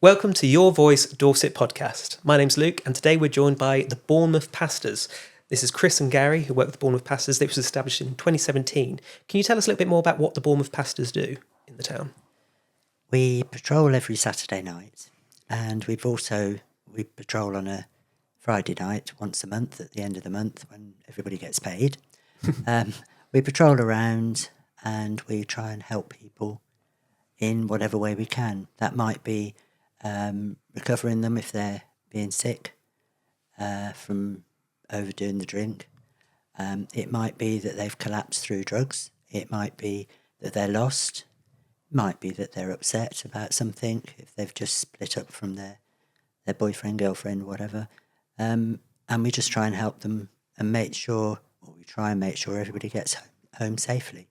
Welcome to Your Voice Dorset Podcast. My name's Luke, and today we're joined by the Bournemouth Pastors. This is Chris and Gary, who work with the Bournemouth Pastors. It was established in 2017. Can you tell us a little bit more about what the Bournemouth Pastors do in the town? We patrol every Saturday night, and we patrol on a Friday night once a month at the end of the month when everybody gets paid. We patrol around and we try and help people in whatever way we can. That might be recovering them if they're being sick from overdoing the drink. It might be that they've collapsed through drugs. It might be that they're lost. It might be that they're upset about something, if they've just split up from their boyfriend, girlfriend, whatever. And we just try and help them and we try and make sure everybody gets home safely.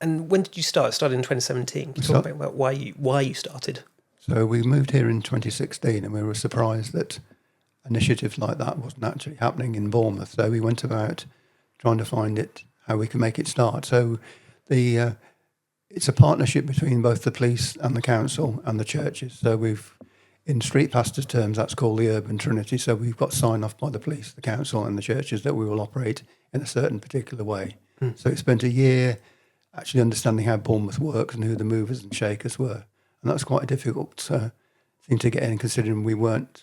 And when did you start? It started in 2017. Can you talk about why you started? So we moved here in 2016 and we were surprised that initiatives like that wasn't actually happening in Bournemouth. So we went about trying to find how we can make it start. So it's a partnership between both the police and the council and the churches. So in street pastors terms, that's called the urban trinity. So we've got sign off by the police, the council and the churches that we will operate in a certain particular way. So it spent a year actually understanding how Bournemouth works and who the movers and shakers were. And that's quite a difficult thing to get in, considering we weren't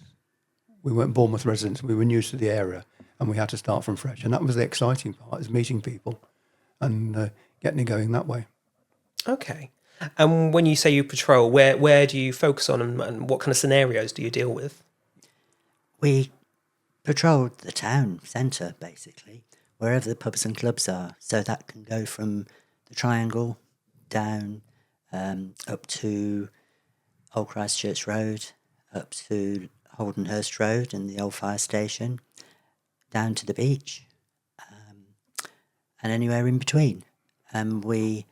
Bournemouth residents. We were new to the area and we had to start from fresh. And that was the exciting part, is meeting people and getting it going that way. Okay. And when you say you patrol, where do you focus on and what kind of scenarios do you deal with? We patrol the town centre, basically, wherever the pubs and clubs are. So that can go from the Triangle down up to Old Christchurch Road, up to Holdenhurst Road and the old fire station, down to the beach, and anywhere in between. We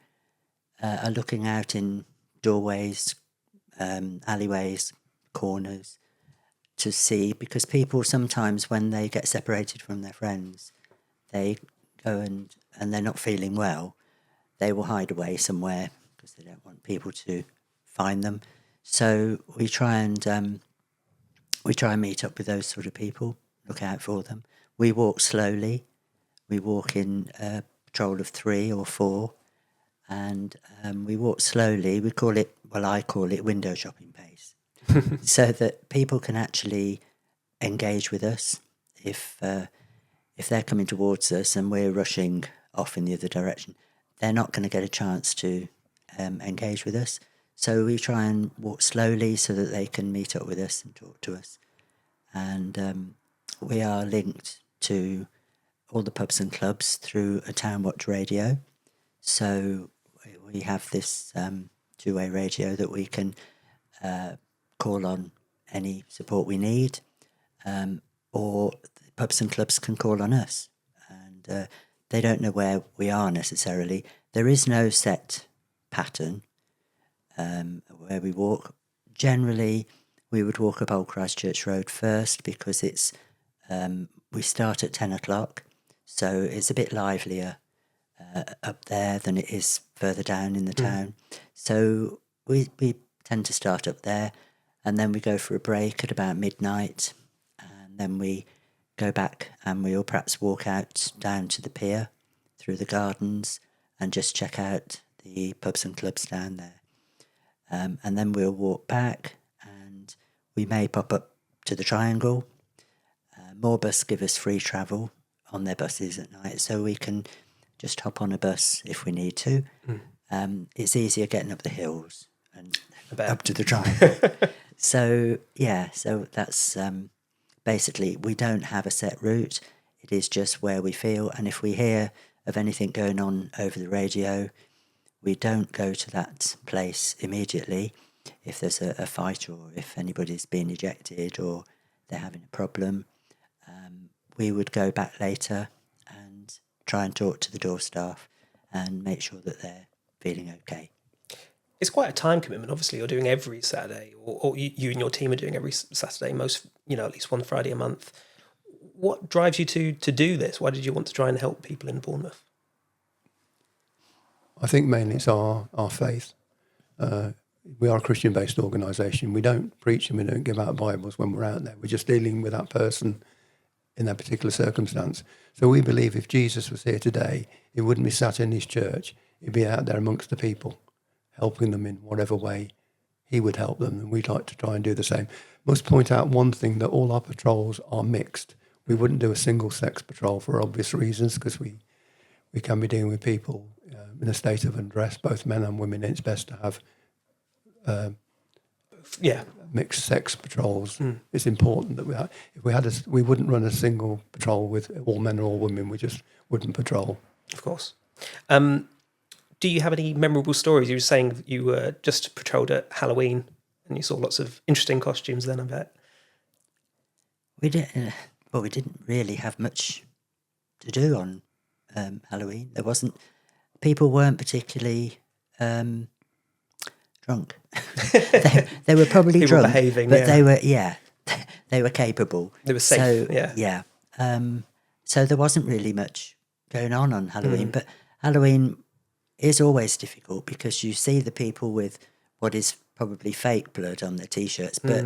are looking out in doorways, alleyways, corners, to see, because people sometimes, when they get separated from their friends, they go and they're not feeling well, they will hide away somewhere because they don't want people to find them. So we try and meet up with those sort of people, look out for them. We walk slowly. We walk in a patrol of 3 or 4, and we walk slowly. I call it window shopping pace, so that people can actually engage with us. If they're coming towards us and we're rushing off in the other direction, they're not going to get a chance to engage with us. So we try and walk slowly so that they can meet up with us and talk to us. And we are linked to all the pubs and clubs through a Town Watch radio. So we have this two-way radio that we can call on any support we need, or the pubs and clubs can call on us. And they don't know where we are necessarily. There is no set pattern where we walk. Generally, we would walk up Old Christchurch Road first because we start at 10 o'clock, so it's a bit livelier up there than it is further down in the town. So we tend to start up there, and then we go for a break at about midnight, and then we go back and we'll perhaps walk out down to the pier through the gardens and just check out the pubs and clubs down there. And then we'll walk back and we may pop up to the Triangle. Moorbus give us free travel on their buses at night, so we can just hop on a bus if we need to. It's easier getting up the hills and up to the Triangle. So that's basically, we don't have a set route. It is just where we feel, and if we hear of anything going on over the radio, we don't go to that place immediately. If there's a fight or if anybody's being ejected or they're having a problem, we would go back later and try and talk to the door staff and make sure that they're feeling okay. It's quite a time commitment. Obviously, you're doing every Saturday, or you and your team are doing every Saturday, at least one Friday a month. What drives you to do this? Why did you want to try and help people in Bournemouth? I think mainly it's our faith. we are a Christian-based organisation. We don't preach and we don't give out Bibles when we're out there. We're just dealing with that person in that particular circumstance. So we believe if Jesus was here today, he wouldn't be sat in his church. He'd be out there amongst the people, helping them in whatever way he would help them. And we'd like to try and do the same. Must point out one thing, that all our patrols are mixed. We wouldn't do a single-sex patrol for obvious reasons, because we can be dealing with people in a state of undress, both men and women. It's best to have mixed sex patrols. It's important that we wouldn't run a single patrol with all men or all women. We just wouldn't patrol. Of course. Do you have any memorable stories? You were saying you were just patrolled at Halloween and you saw lots of interesting costumes then, I bet. We didn't really have much to do on Halloween. People weren't particularly drunk. they were probably People drunk, behaving, but they were capable. They were safe. So there wasn't really much going on Halloween, but Halloween is always difficult because you see the people with what is probably fake blood on their t-shirts, but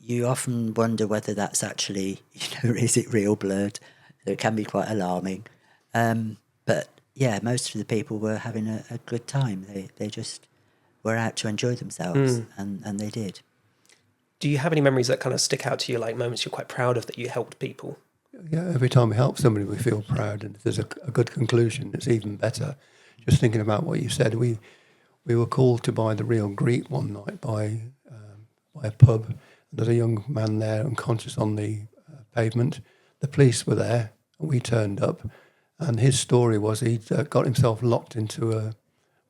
you often wonder whether that's actually, is it real blood? So it can be quite alarming. But yeah, most of the people were having a good time. They just were out to enjoy themselves, and they did. Do you have any memories that kind of stick out to you, like moments you're quite proud of that you helped people? Yeah, every time we help somebody, we feel proud, and if there's a good conclusion, it's even better. Just thinking about what you said, we were called to buy the Real Greek one night by a pub. There's a young man there unconscious on the pavement. The police were there, and we turned up, and his story was he'd got himself locked into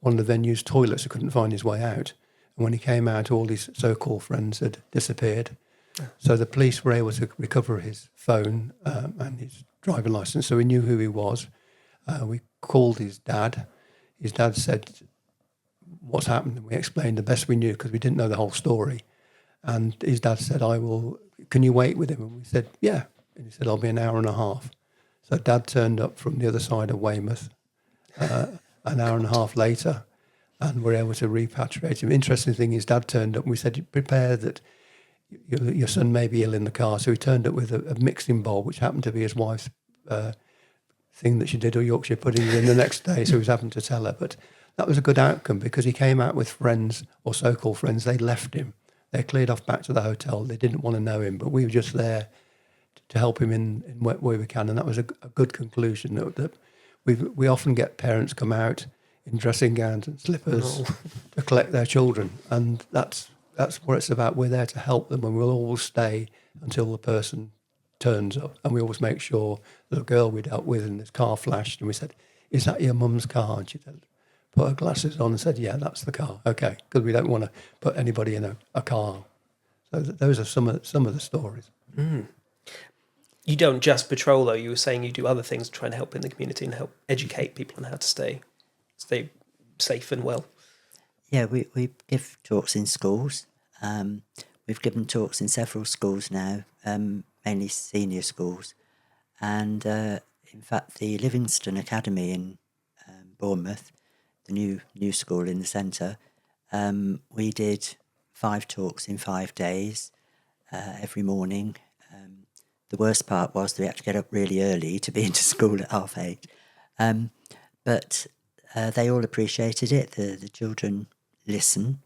one of the venue's toilets. He couldn't find his way out, and when he came out, all his so-called friends had disappeared. So the police were able to recover his phone and his driving licence, so we knew who he was. We called his dad. His dad said, "What's happened?" And we explained the best we knew because we didn't know the whole story. And his dad said, "Can you wait with him?" And we said, "Yeah." And he said, "I'll be an hour and a half." So Dad turned up from the other side of Weymouth an hour and a half later, and we're able to repatriate him. Interesting thing is, Dad turned up and we said, "Prepare that your son may be ill in the car." So he turned up with a mixing bowl, which happened to be his wife's thing that she did, or Yorkshire pudding, in the next day. So he was having to tell her. But that was a good outcome because he came out with friends, or so-called friends. They left him. They cleared off back to the hotel. They didn't want to know him, but we were just there to help him in what way we can. And that was a good conclusion. That we often get parents come out in dressing gowns and slippers to collect their children. And that's what it's about. We're there to help them, and we'll always stay until the person turns up. And we always make sure the girl we dealt with in this car flashed, and we said, "Is that your mum's car?" And she said, put her glasses on and said, "Yeah, that's the car." Okay, because we don't want to put anybody in a car. So those are some of the stories. You don't just patrol, though. You were saying you do other things to try and help in the community and help educate people on how to stay safe and well. Yeah, we give talks in schools. We've given talks in several schools now, mainly senior schools. And in fact, the Livingston Academy in Bournemouth, the new school in the centre, we did 5 talks in 5 days every morning. The worst part was we had to get up really early to be into school at 8:30. But they all appreciated it. The children listen.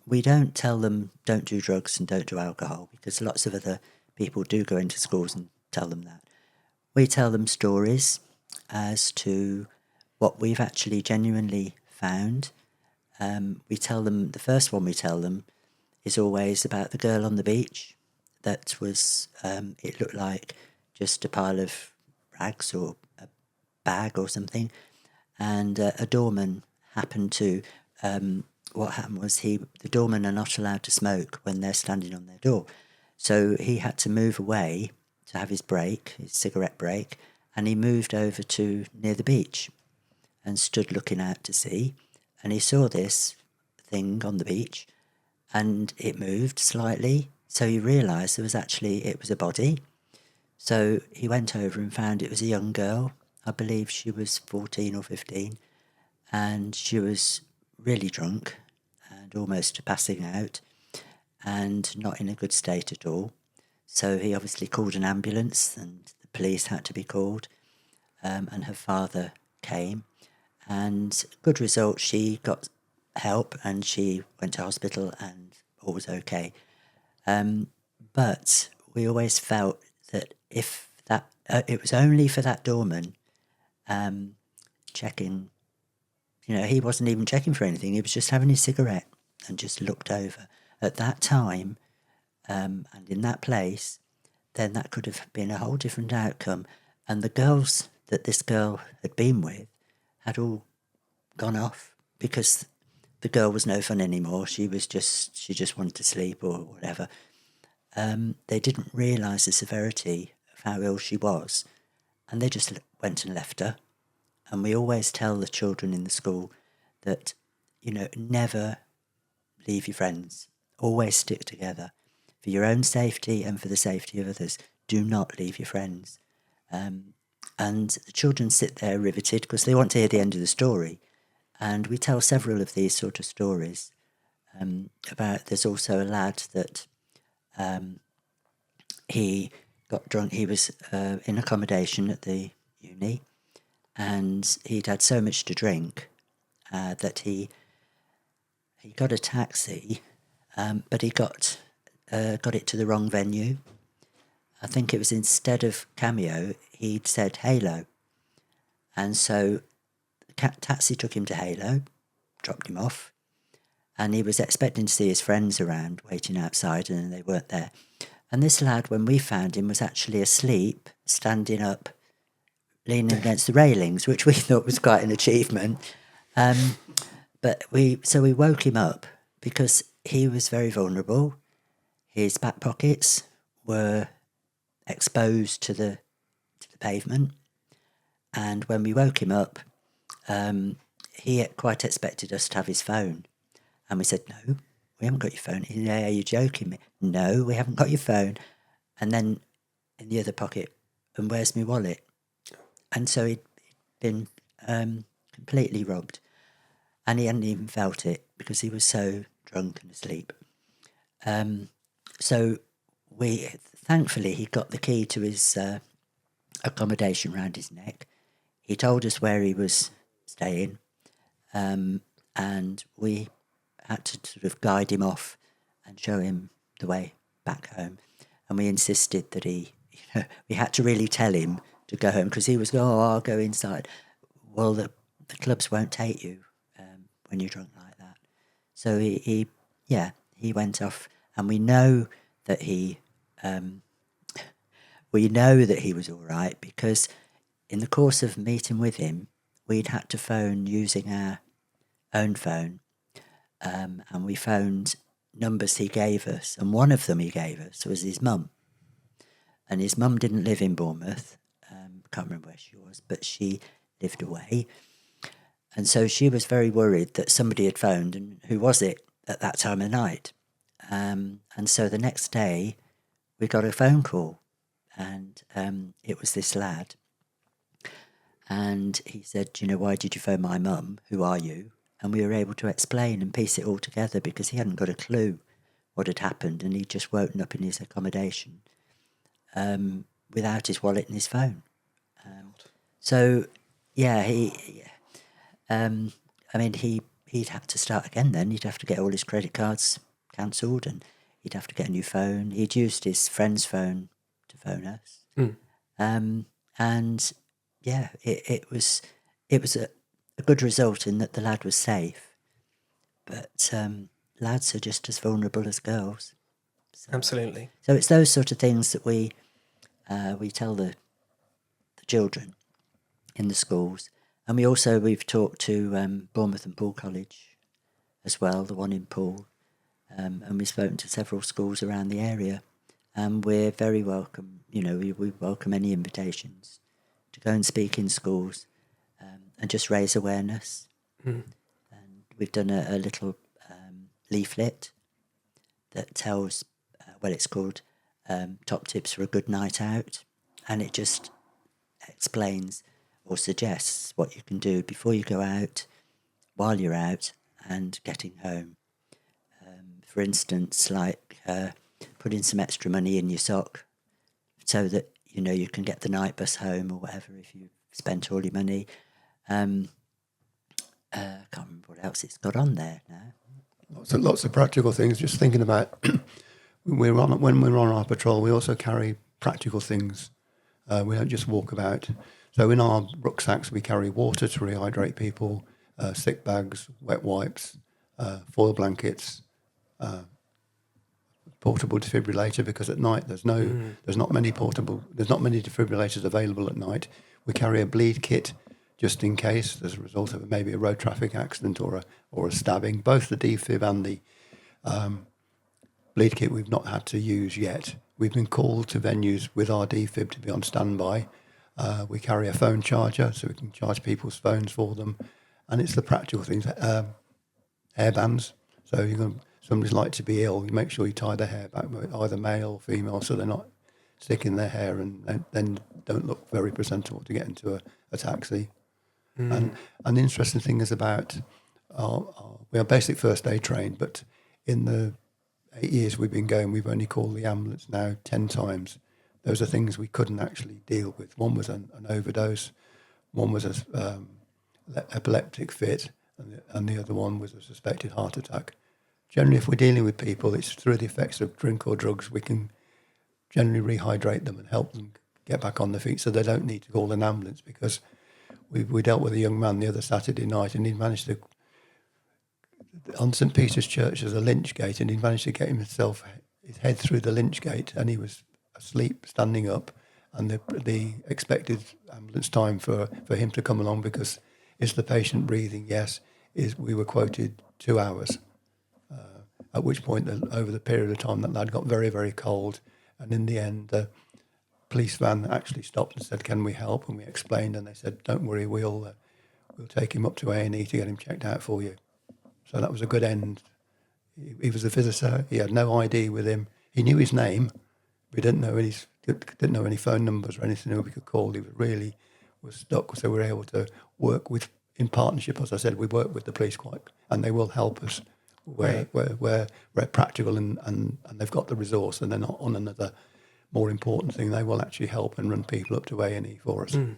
We don't tell them don't do drugs and don't do alcohol, because lots of other people do go into schools and tell them that. We tell them stories as to what we've actually genuinely found. We tell them, the first one we tell them is always about the girl on the beach that was, it looked like just a pile of rags or a bag or something. And a doorman happened to, what happened was the doormen are not allowed to smoke when they're standing on their door. So he had to move away to have his break, his cigarette break, and he moved over to near the beach and stood looking out to sea. And he saw this thing on the beach and it moved slightly. So he realised it was a body. So he went over and found it was a young girl. I believe she was 14 or 15, and she was really drunk, and almost to passing out and not in a good state at all. So he obviously called an ambulance and the police had to be called, and her father came. And good result, she got help and she went to hospital and all was okay. But we always felt that if that it was only for that doorman checking, he wasn't even checking for anything. He was just having his cigarette and just looked over. At that time and in that place, then that could have been a whole different outcome. And the girls that this girl had been with had all gone off because the girl was no fun anymore. She just wanted to sleep or whatever. They didn't realise the severity of how ill she was, and they just went and left her. And we always tell the children in the school that, never leave your friends. Always stick together. For your own safety and for the safety of others, do not leave your friends. And the children sit there riveted because they want to hear the end of the story. And we tell several of these sort of stories about, there's also a lad that he got drunk. He was in accommodation at the uni and he'd had so much to drink that he got a taxi, but he got it to the wrong venue. I think it was, instead of Cameo, he'd said Halo. And so the taxi took him to Halo, dropped him off, and he was expecting to see his friends around, waiting outside, and they weren't there. And this lad, when we found him, was actually asleep, standing up, leaning against the railings, which we thought was quite an achievement. But we woke him up because he was very vulnerable. His back pockets were exposed to the pavement. And when we woke him up, he quite expected us to have his phone. And we said, no, we haven't got your phone. He said, are you joking me? No, we haven't got your phone. And then in the other pocket, and where's my wallet? And so he'd been completely robbed. And he hadn't even felt it because he was so drunk and asleep. So thankfully, he got the key to his accommodation round his neck. He told us where he was staying, and we had to sort of guide him off and show him the way back home. And we insisted that we had to really tell him to go home because he was going, I'll go inside. Well, the clubs won't take you when you're drunk like that. So he went off, and we know that he was all right because in the course of meeting with him, we'd had to phone using our own phone, and we phoned numbers he gave us, and one of them he gave us was his mum. And his mum didn't live in Bournemouth, can't remember where she was, but she lived away. And so she was very worried that somebody had phoned, and who was it at that time of night? And so the next day we got a phone call, and it was this lad. And he said, why did you phone my mum? Who are you? And we were able to explain and piece it all together because he hadn't got a clue what had happened, and he'd just woken up in his accommodation without his wallet and his phone. He'd have to start again then. He'd have to get all his credit cards cancelled and he'd have to get a new phone. He'd used his friend's phone to phone us. It was a good result in that the lad was safe. But lads are just as vulnerable as girls. So, absolutely. So it's those sort of things that we tell the children in the schools. And we've talked to Bournemouth and Poole College as well, the one in Poole. And we've spoken to several schools around the area. And we're very welcome, we welcome any invitations to go and speak in schools and just raise awareness. And we've done a little leaflet that tells, it's called Top Tips for a Good Night Out. And it just explains or suggests what you can do before you go out, while you're out, and getting home. for instance, like putting some extra money in your sock so that, you know, you can get the night bus home or whatever if you've spent all your money. I can't remember what else it's got on there now. Lots of practical things. Just thinking about when we're on our patrol, we also carry practical things. We don't just walk about. So in our rucksacks, we carry water to rehydrate people, sick bags, wet wipes, foil blankets, portable defibrillator, because at night there's not many defibrillators available at night. We carry a bleed kit just in case as a result of maybe a road traffic accident or a stabbing. Both the defib and the bleed kit we've not had to use yet. We've been called to venues with our defib to be on standby. We carry a phone charger so we can charge people's phones for them, and it's the practical things. Hairbands. So somebody's like to be ill, you make sure you tie their hair back, either male or female, so they're not sticking their hair and then don't look very presentable to get into a taxi. And the interesting thing is about we are basic first aid trained, but in the 8 years we've been going, we've only called the ambulance now 10 times. Those are things we couldn't actually deal with. One was an overdose, one was an epileptic fit, and the other one was a suspected heart attack. Generally, if we're dealing with people, it's through the effects of drink or drugs, we can generally rehydrate them and help them get back on their feet so they don't need to call an ambulance, because we dealt with a young man the other Saturday night, and he managed to, on St. Peter's Church, there's a lynch gate, and he managed to get his head through the lynch gate, and he was asleep, standing up, and the expected ambulance time for him to come along, because is the patient breathing? Yes. We were quoted 2 hours, at which point over the period of time that lad got very, very cold, and in the end the police van actually stopped and said, can we help? And we explained, and they said, don't worry, we'll take him up to A&E to get him checked out for you. So that was a good end. He was a visitor. He had no ID with him. He knew his name. We didn't know any phone numbers or anything we could call. He was stuck. So we were able to work in partnership. As I said, we work with the police and they will help us where we're practical and they've got the resource and they're not on another more important thing. They will actually help and run people up to A&E for us. And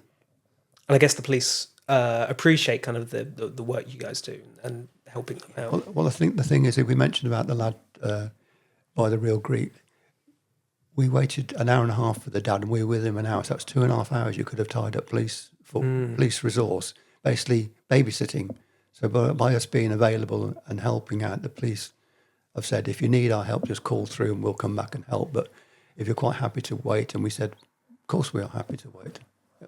I guess the police appreciate kind of the work you guys do and helping them out. Well, I think the thing is, if we mentioned about the lad by the Real Greek, we waited an hour and a half for the dad, and we were with him an hour. So that's 2.5 hours you could have tied up police resource, basically babysitting. So by us being available and helping out, the police have said, if you need our help, just call through and we'll come back and help. But if you're quite happy to wait, and we said, of course we are happy to wait.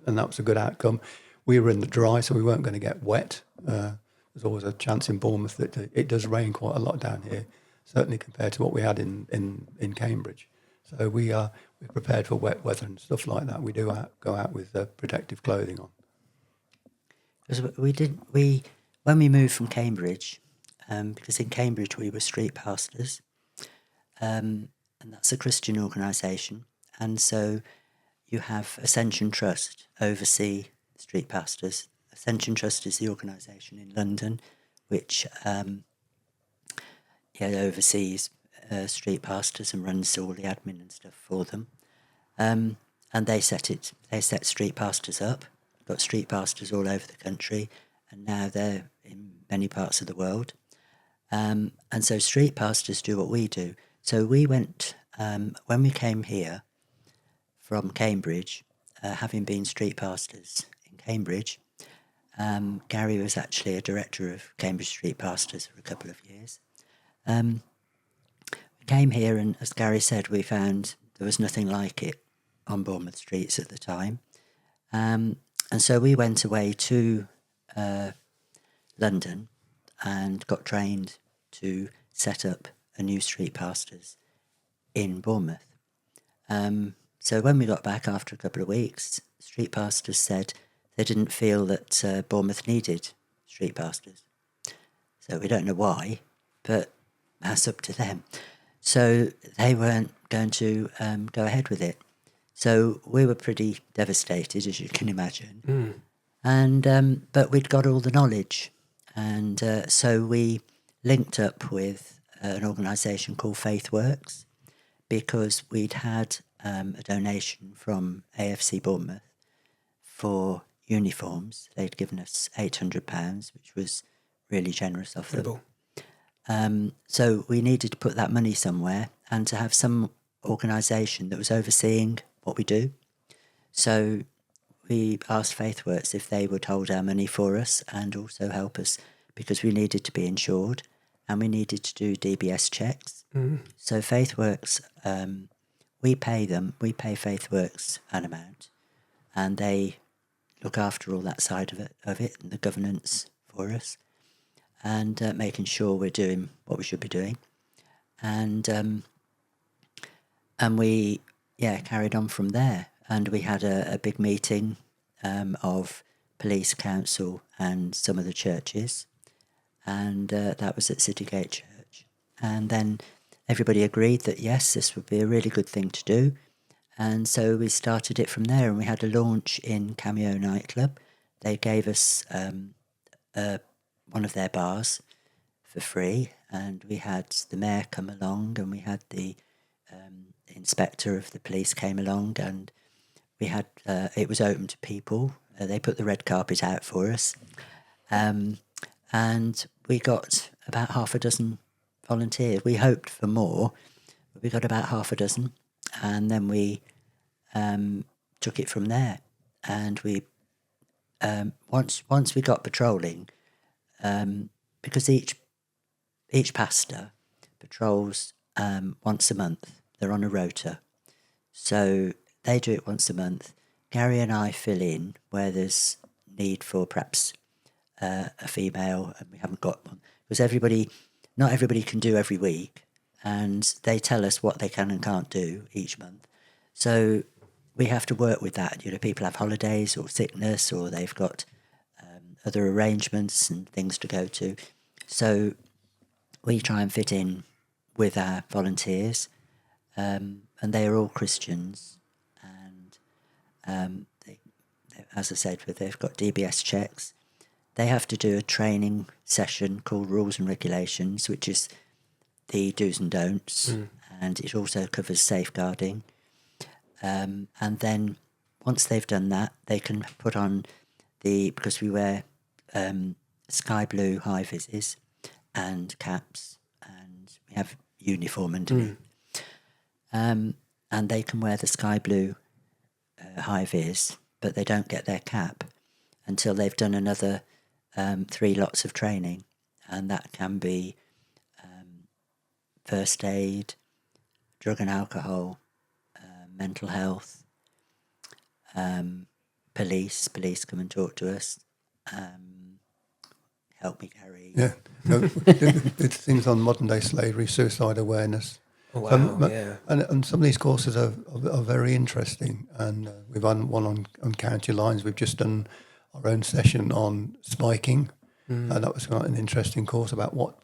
And that was a good outcome. We were in the dry, so we weren't going to get wet. There's always a chance in Bournemouth that it does rain quite a lot down here, certainly compared to what we had in Cambridge. So we're prepared for wet weather and stuff like that. We do go out with protective clothing on. Because when we moved from Cambridge, because in Cambridge we were street pastors, and that's a Christian organisation, and so you have Ascension Trust oversee street pastors. Ascension Trust is the organisation in London which oversees street pastors and runs all the admin and stuff for them. And they set street pastors up, got street pastors all over the country, and now they're in many parts of the world. And so street pastors do what we do. So we went, when we came here from Cambridge, having been street pastors in Cambridge, Gary was actually a director of Cambridge Street Pastors for a couple of years. We came here, and as Gary said, we found there was nothing like it on Bournemouth streets at the time. And so we went away to London and got trained to set up a new street pastors in Bournemouth. So when we got back after a couple of weeks, street pastors said they didn't feel that Bournemouth needed street pastors. So we don't know why, but that's up to them. So they weren't going to go ahead with it. So we were pretty devastated, as you can imagine. And but we'd got all the knowledge. And so we linked up with an organisation called Faith Works, because we'd had a donation from AFC Bournemouth for uniforms. They'd given us £800, which was really generous of them. So we needed to put that money somewhere and to have some organisation that was overseeing what we do. So we asked FaithWorks if they would hold our money for us and also help us, because we needed to be insured and we needed to do DBS checks. So FaithWorks, we pay them, we pay FaithWorks an amount, and they look after all that side of it and the governance for us, and making sure we're doing what we should be doing. And we carried on from there. And we had a big meeting of police, council and some of the churches. And that was at Citygate Church. And then everybody agreed that, yes, this would be a really good thing to do. And so we started it from there. And we had a launch in Cameo nightclub. They gave us one of their bars for free. And we had the mayor come along, and we had the inspector of the police came along, and we had it was open to people. They put the red carpet out for us, and we got about half a dozen volunteers. We hoped for more, but we got about half a dozen, and then we took it from there. And we once we got patrolling, because each pastor patrols once a month. They're on a rota, so they do it once a month. Gary and I fill in where there's need for perhaps a female, and we haven't got one, because not everybody can do every week, and they tell us what they can and can't do each month. So we have to work with that. People have holidays or sickness, or they've got other arrangements and things to go to. So we try and fit in with our volunteers, and they are all Christians. And they, as I said, they've got DBS checks. They have to do a training session called Rules and Regulations, which is the do's and don'ts, and it also covers safeguarding. And then once they've done that, they can put on because we wear sky blue high vises and caps, and we have uniform underneath. And they can wear the sky blue high vis, but they don't get their cap until they've done another 3 lots of training, and that can be first aid, drug and alcohol, mental health, police come and talk to us, help me carry. Yeah, it's things on modern day slavery, suicide awareness. Oh, wow, yeah. And some of these courses are very interesting, and we've done one on county lines. We've just done our own session on spiking, and that was quite an interesting course about what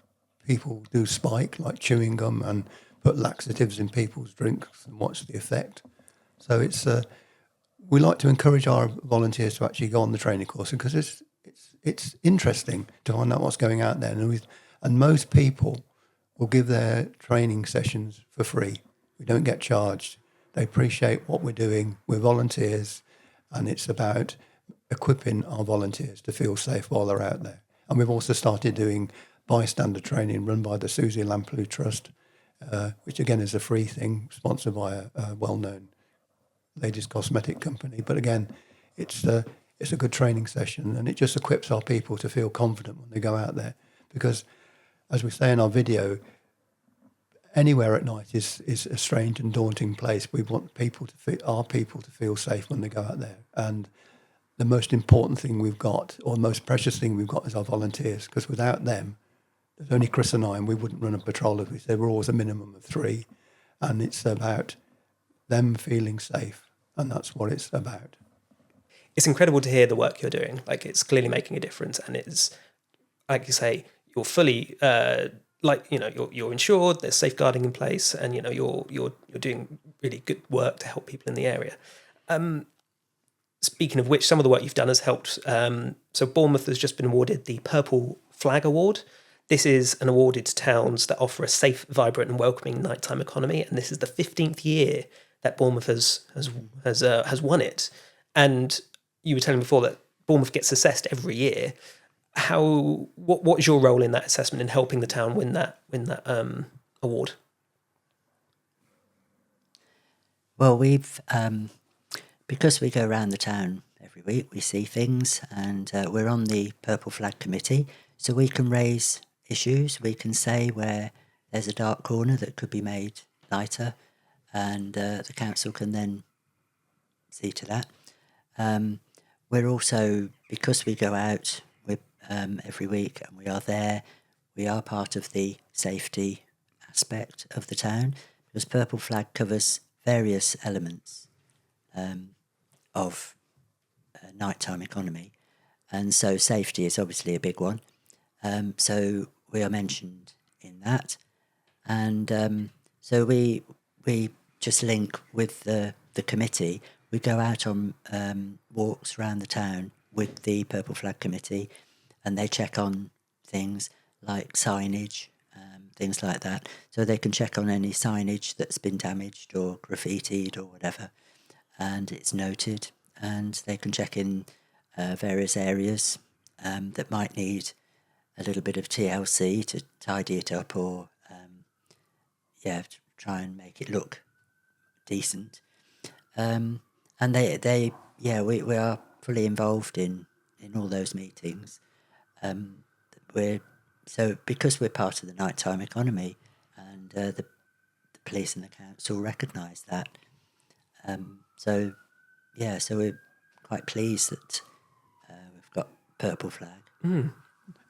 people do spike, like chewing gum, and put laxatives in people's drinks and watch the effect. So it's we like to encourage our volunteers to actually go on the training course, because it's interesting to find out what's going out there, and most people will give their training sessions for free. We don't get charged. They appreciate what we're doing. We're volunteers, and it's about equipping our volunteers to feel safe while they're out there. And we've also started doing bystander training run by the Susie Lamplugh Trust, which again is a free thing, sponsored by a well-known ladies' cosmetic company. But again, it's a good training session, and it just equips our people to feel confident when they go out there. Because, as we say in our video, anywhere at night is a strange and daunting place. We want our people to feel safe when they go out there. And the most important thing we've got, or the most precious thing we've got, is our volunteers. Because without them, there's only Chris and I, and we wouldn't run a patrol, as we said. We're always a minimum of 3. And it's about them feeling safe. And that's what it's about. It's incredible to hear the work you're doing. Like, it's clearly making a difference, and it's, like you say, you're fully you're insured. There's safeguarding in place, and you're doing really good work to help people in the area. Speaking of which, some of the work you've done has helped. So Bournemouth has just been awarded the Purple Flag Award. This is an awarded to towns that offer a safe, vibrant, and welcoming nighttime economy, and this is the 15th year that Bournemouth has won it. And you were telling me before that Bournemouth gets assessed every year. What is your role in that assessment in helping the town win that award? Well, we've because we go around the town every week, we see things, and we're on the Purple Flag Committee, so we can raise issues. We can say where there's a dark corner that could be made lighter, and the council can then see to that. We're also, because we go out every week and we are there, we are part of the safety aspect of the town, because Purple Flag covers various elements of nighttime economy, and so safety is obviously a big one. So we are mentioned in that, and so we just link with the committee. We go out on walks around the town with the Purple Flag Committee, and they check on things like signage, things like that. So they can check on any signage that's been damaged or graffitied or whatever, and it's noted. And they can check in various areas that might need a little bit of TLC to tidy it up, or to try and make it look decent. And we are fully involved in all those meetings. Because we're part of the nighttime economy, and the police and the council recognise that. So we're quite pleased that we've got Purple Flag.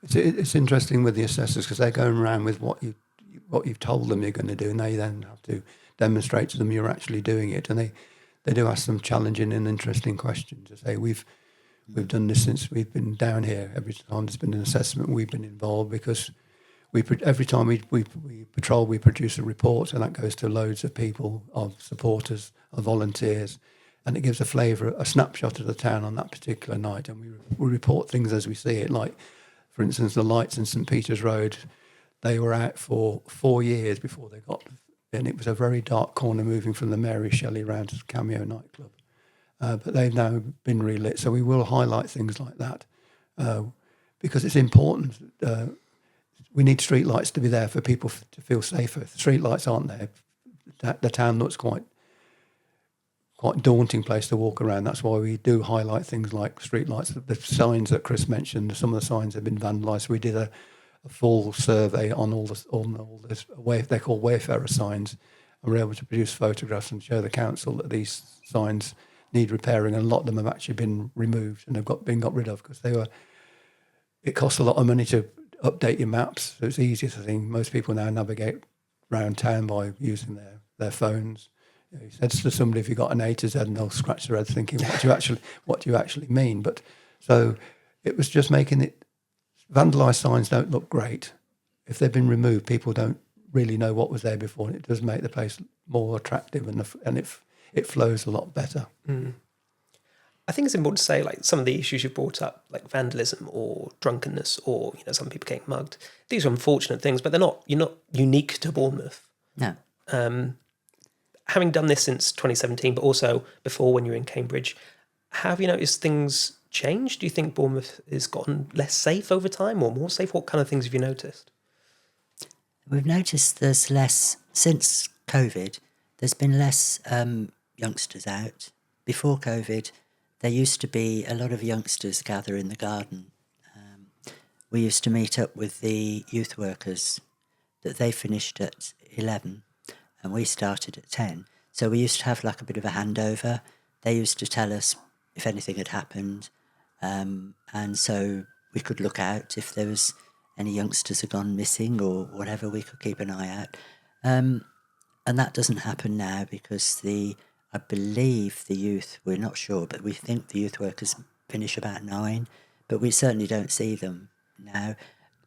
It's interesting with the assessors, because they're going around with what you've told them you're going to do, and they then have to demonstrate to them you're actually doing it. And they do ask some challenging and interesting questions. They say, we've done this since we've been down here. Every time there's been an assessment, we've been involved, because every time we patrol, we produce a report, and that goes to loads of people, of supporters, of volunteers, and it gives a flavour, a snapshot of the town on that particular night. And we report things as we see it. Like, for instance, the lights in St Peter's Road, they were out for 4 years before they got, and it was a very dark corner moving from the Mary Shelley round to the Cameo nightclub. But they've now been relit, so we will highlight things like that because it's important. We need street lights to be there for people to feel safer. If street lights aren't there, the town looks quite daunting place to walk around. That's why we do highlight things like street lights. The signs that Chris mentioned, some of the signs have been vandalised. We did a full survey on all this they're called wayfarer signs, and we're able to produce photographs and show the council that these signs need repairing, and a lot of them have actually been removed and have been got rid of, because it costs a lot of money to update your maps. So it's easier to think. Most people now navigate around town by using their phones. He says to somebody, if you've got an A to Z, and they'll scratch their head thinking, what do you actually mean? But so it was just making it, vandalised signs don't look great. If they've been removed, people don't really know what was there before, and it does make the place more attractive, and it flows a lot better. I think it's important to say, like, some of the issues you've brought up, like vandalism or drunkenness, or some people getting mugged. These are unfortunate things, but you're not unique to Bournemouth. No. Having done this since 2017, but also before when you were in Cambridge, have you noticed things change? Do you think Bournemouth has gotten less safe over time, or more safe? What kind of things have you noticed? We've noticed there's less, since COVID, there's been less youngsters out. Before COVID, there used to be a lot of youngsters gather in the garden. We used to meet up with the youth workers, that they finished at 11 and we started at 10. So we used to have like a bit of a handover. They used to tell us if anything had happened, and so we could look out if there was any youngsters had gone missing or whatever. We could keep an eye out, and that doesn't happen now, because I believe the youth, we're not sure, but we think the youth workers finish about 9, but we certainly don't see them now.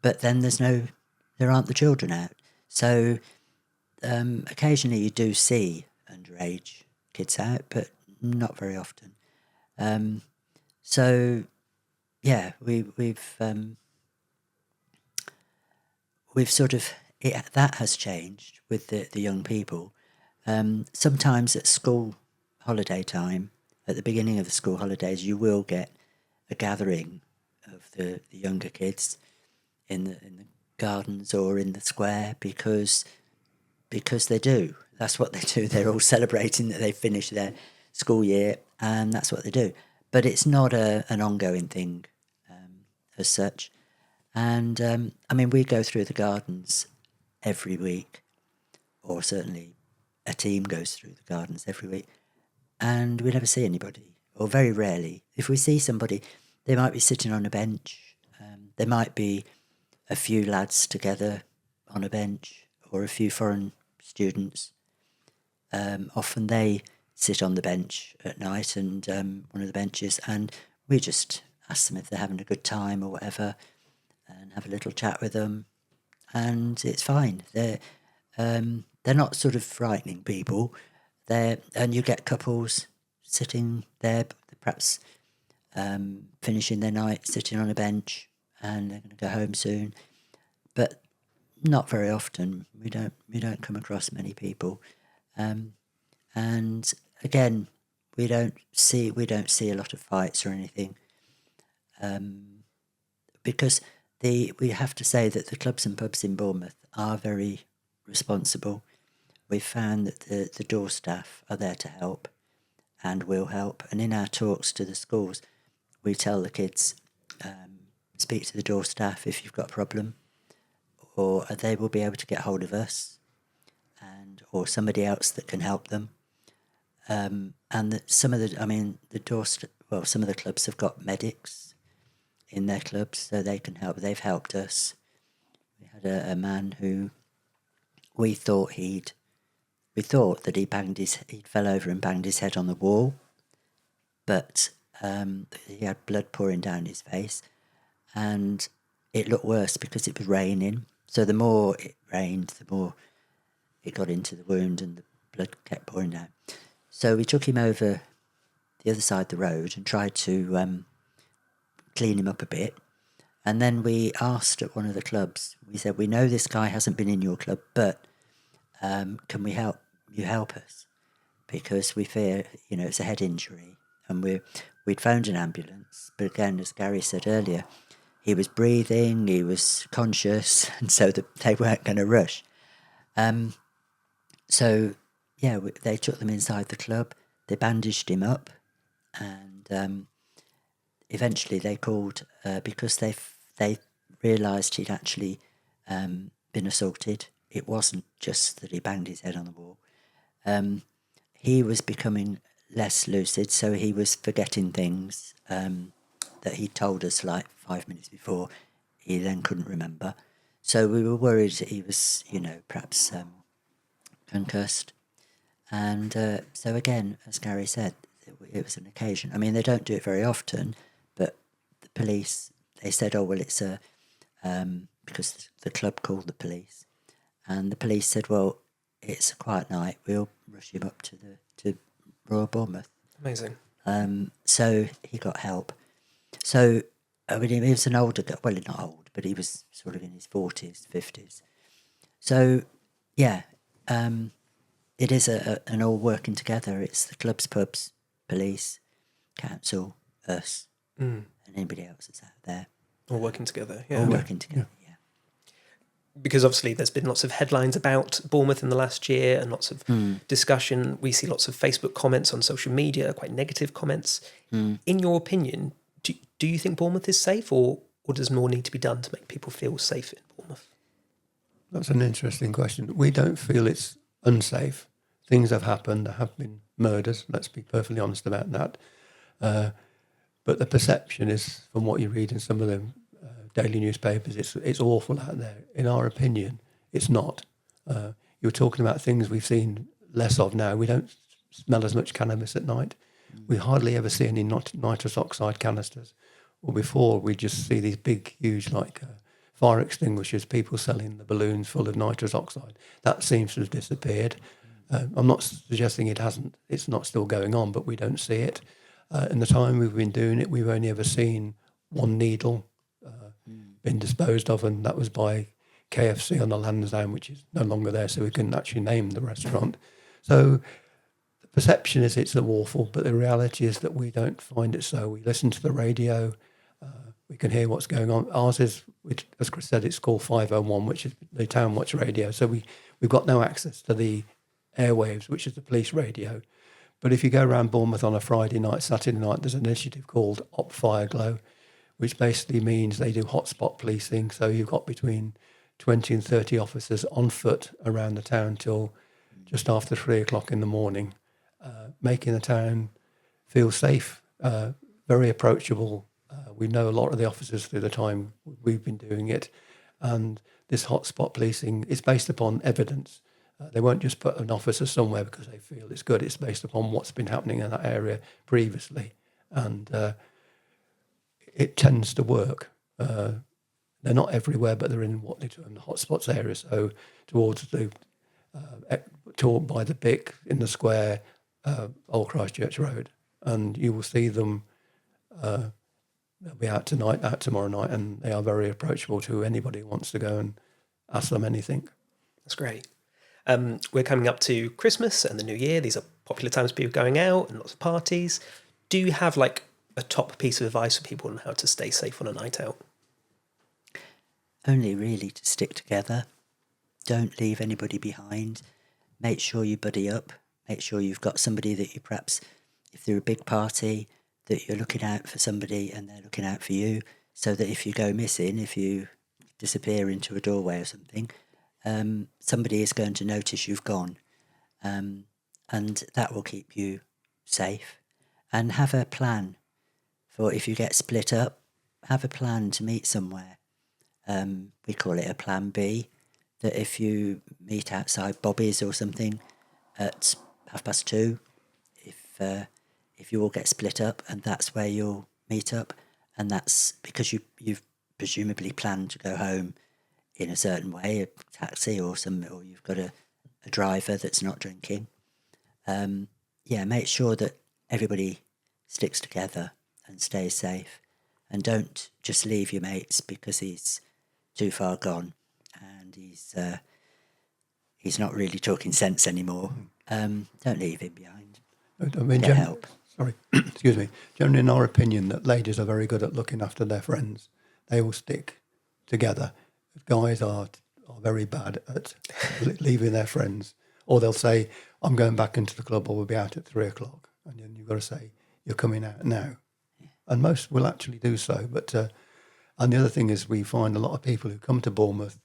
But then there aren't the children out, so occasionally you do see underage kids out, but not very often. So yeah, we've we've sort of, that has changed with the young people. Sometimes at school holiday time, at the beginning of the school holidays, you will get a gathering of the younger kids in the gardens or in the square because they do. That's what they do. They're all celebrating that they've finished their school year, and that's what they do. But it's not an ongoing thing as such. And I mean, we go through the gardens every week, or certainly a team goes through the gardens every week, and we never see anybody, or very rarely. If we see somebody, they might be sitting on a bench. There might be a few lads together on a bench, or a few foreign students. Often they sit on the bench at night, and one of the benches, and we just ask them if they're having a good time or whatever, and have a little chat with them, and it's fine. They're not sort of frightening people. And you get couples sitting there, perhaps finishing their night, sitting on a bench, and they're going to go home soon. But not very often. We don't come across many people, and again, we don't see a lot of fights or anything, because we have to say that the clubs and pubs in Bournemouth are very responsible. We've found that the door staff are there to help and will help. And in our talks to the schools, we tell the kids, speak to the door staff if you've got a problem, or they will be able to get hold of us or somebody else that can help them. And that some of the clubs have got medics in their clubs, so they can help. They've helped us. We had a man who we thought that he fell over and banged his head on the wall, but he had blood pouring down his face, and it looked worse because it was raining. So the more it rained, the more it got into the wound, and the blood kept pouring down. So we took him over the other side of the road and tried to clean him up a bit. And then we asked at one of the clubs, we said, we know this guy hasn't been in your club, but can we help you help us? Because we fear, it's a head injury. And we'd phoned an ambulance. But again, as Gary said earlier, he was breathing, he was conscious, and so they weren't going to rush. They took them inside the club, they bandaged him up, and eventually they called, because they realised he'd actually been assaulted. It wasn't just that he banged his head on the wall. He was becoming less lucid, so he was forgetting things that he told us like 5 minutes before. He then couldn't remember. So we were worried that he was, perhaps concussed. And so again, as Gary said, it was an occasion. I mean, they don't do it very often, but the police, they said, oh, well, it's because the club called the police. And the police said, well, it's a quiet night, we'll rush him up to Royal Bournemouth. Amazing. So he got help. So, I mean, he was an older guy, well, not old, but he was sort of in his 40s, 50s. So, yeah, it is an all working together. It's the clubs, pubs, police, council, us, and anybody else that's out there. All working together, yeah. All working together, yeah. Because obviously there's been lots of headlines about Bournemouth in the last year and lots of discussion. We see lots of Facebook comments on social media, quite negative comments. In your opinion, do you think Bournemouth is safe, or does more need to be done to make people feel safe in Bournemouth? That's an interesting question. We don't feel it's unsafe. Things have happened. There have been murders. Let's be perfectly honest about that. But the perception is, from what you read in some of the daily newspapers, it's awful out there. In our opinion, it's not. You were talking about things we've seen less of now. We don't smell as much cannabis at night. We hardly ever see any nitrous oxide canisters. Or before, we just see these big, huge, fire extinguishers, people selling the balloons full of nitrous oxide. That seems to have disappeared. I'm not suggesting it hasn't. It's not still going on, but we don't see it. In the time we've been doing it, we've only ever seen one needle been disposed of, and that was by KFC on the Lansdowne, which is no longer there, so we couldn't actually name the restaurant. So the perception is it's awful, but the reality is that we don't find it so. We listen to the radio, we can hear what's going on. Ours is, which, as Chris said, it's called 501, which is the Town Watch radio. So we've got no access to the airwaves, which is the police radio. But if you go around Bournemouth on a Friday night, Saturday night, there's an initiative called Op Fire Glow, which basically means they do hotspot policing. So you've got between 20 and 30 officers on foot around the town till just after 3 o'clock in the morning, making the town feel safe, very approachable. We know a lot of the officers through the time we've been doing it. And this hotspot policing is based upon evidence. They won't just put an officer somewhere because they feel it's good. It's based upon what's been happening in that area previously. And it tends to work. They're not everywhere, but they're in what they term the hotspots area. So towards the, by the Bic in the square, Old Christchurch Road. And you will see them, they'll be out tonight, out tomorrow night, and they are very approachable to anybody who wants to go and ask them anything. That's great. We're coming up to Christmas and the New Year. These are popular times for people going out and lots of parties. Do you have like a top piece of advice for people on how to stay safe on a night out? Only really to stick together. Don't leave anybody behind. Make sure you buddy up. Make sure you've got somebody that you perhaps, if they're a big party, that you're looking out for somebody and they're looking out for you, so that if you go missing, if you disappear into a doorway or something, somebody is going to notice you've gone, and that will keep you safe. And have a plan for if you get split up, have a plan to meet somewhere. We call it a plan B, that if you meet outside Bobby's or something at 2:30, if you all get split up and that's where you'll meet up, and that's because you've presumably planned to go home in a certain way, a taxi or you've got a driver that's not drinking. Make sure that everybody sticks together and stays safe, and don't just leave your mates because he's too far gone and he's not really talking sense anymore. Don't leave him behind. I mean, Get help. Sorry, excuse me. Generally, in our opinion, that ladies are very good at looking after their friends. They will stick together. Guys are very bad at leaving their friends, or they'll say, "I'm going back into the club, or we'll be out at 3 o'clock," and then you've got to say, "You're coming out now." Yeah. And most will actually do so. But and the other thing is, we find a lot of people who come to Bournemouth,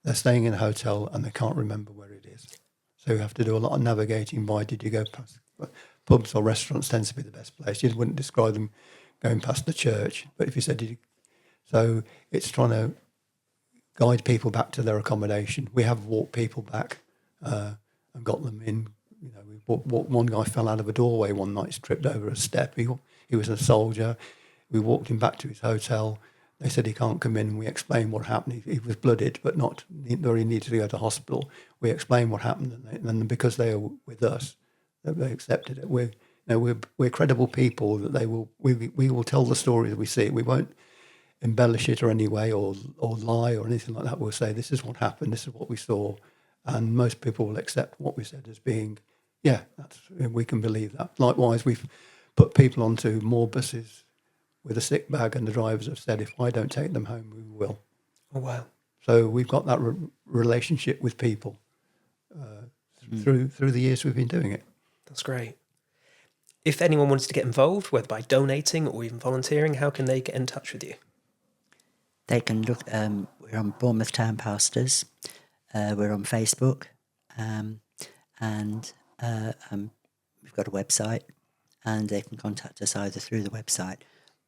they're staying in a hotel and they can't remember where it is. So you have to do a lot of navigating. Why did you go past? Pubs or restaurants tends to be the best place. You wouldn't describe them going past the church, but if you said, so it's trying to guide people back to their accommodation. We have walked people back and got them in. You know, one guy fell out of a doorway one night, tripped over a step. He was a soldier. We walked him back to his hotel. They said he can't come in, and we explained what happened. He was blooded, but not he needed to go to hospital. We explained what happened, and then because they are with us, they accepted it. We're credible people that we will tell the story as we see it. We won't embellish it or any way or lie or anything like that. We'll say this is what happened, this is what we saw, and most people will accept what we said as being, we can believe that. Likewise, we've put people onto more buses with a sick bag, and the drivers have said, if I don't take them home, we will. Oh, wow. So we've got that relationship with people through the years we've been doing it. That's great. If anyone wanted to get involved, whether by donating or even volunteering, how can they get in touch with you? They can look, we're on Bournemouth Town Pastors, we're on Facebook, and we've got a website, and they can contact us either through the website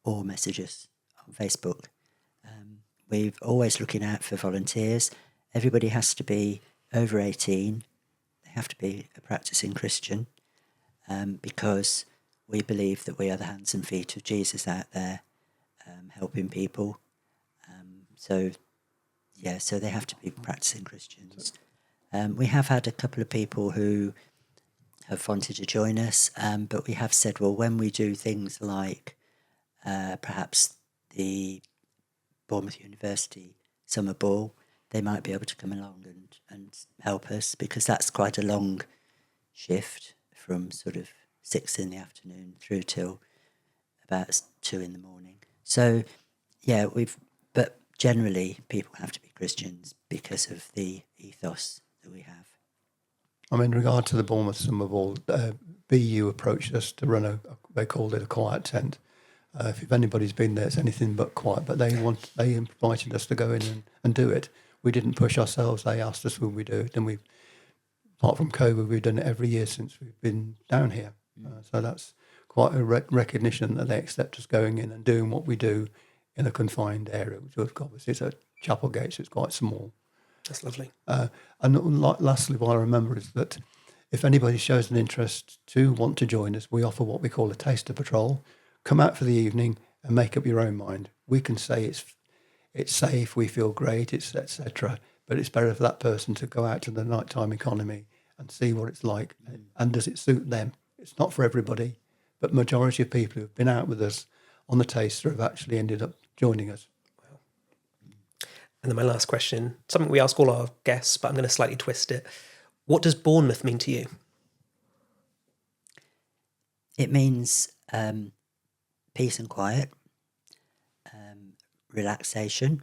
or message us on Facebook. We're always looking out for volunteers. Everybody has to be over 18. They have to be a practicing Christian, because we believe that we are the hands and feet of Jesus out there, helping people. So they have to be practicing Christians. We have had a couple of people who have wanted to join us, but we have said, well, when we do things like perhaps the Bournemouth University Summer Ball, they might be able to come along and help us, because that's quite a long shift from sort of 6 in the afternoon through till about 2 in the morning. So, yeah, but generally people have to be Christians because of the ethos that we have. I mean, in regard to the Bournemouth Summer Ball, BU approached us to run they called it a quiet tent. If anybody's been there, it's anything but quiet, but they invited us to go in and do it. We didn't push ourselves. They asked us would we do it, and apart from COVID, we've done it every year since we've been down here. So that's quite a recognition that they accept us going in and doing what we do in a confined area, which obviously it's a chapel gate, so it's quite small. That's lovely. And lastly, what I remember is that if anybody shows an interest to want to join us, we offer what we call a taster patrol. Come out for the evening and make up your own mind. We can say it's safe, we feel great, it's etc. But it's better for that person to go out to the nighttime economy and see what it's like, and does it suit them? It's not for everybody, but majority of people who've been out with us on the taster have actually ended up joining us. Wow. And then my last question, something we ask all our guests, but I'm going to slightly twist it. What does Bournemouth mean to you? It means peace and quiet, relaxation.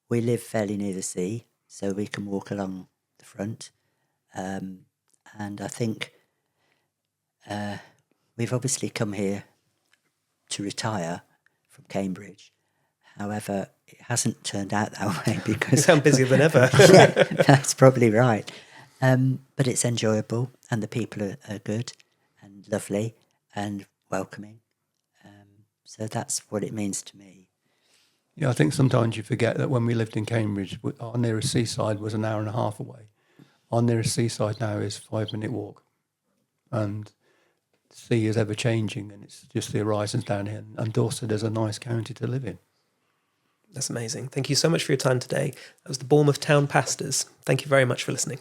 We live fairly near the sea, so we can walk along the front. And I think we've obviously come here to retire from Cambridge. However, it hasn't turned out that way because... You sound busier than ever. Yeah, that's probably right. But it's enjoyable, and the people are good and lovely and welcoming. So that's what it means to me. Yeah, I think sometimes you forget that when we lived in Cambridge, our nearest seaside was an hour and a half away. Our nearest seaside now is a 5-minute walk. And the sea is ever changing, and it's just the horizons down here. And Dorset is a nice county to live in. That's amazing. Thank you so much for your time today. That was the Bournemouth Town Pastors. Thank you very much for listening.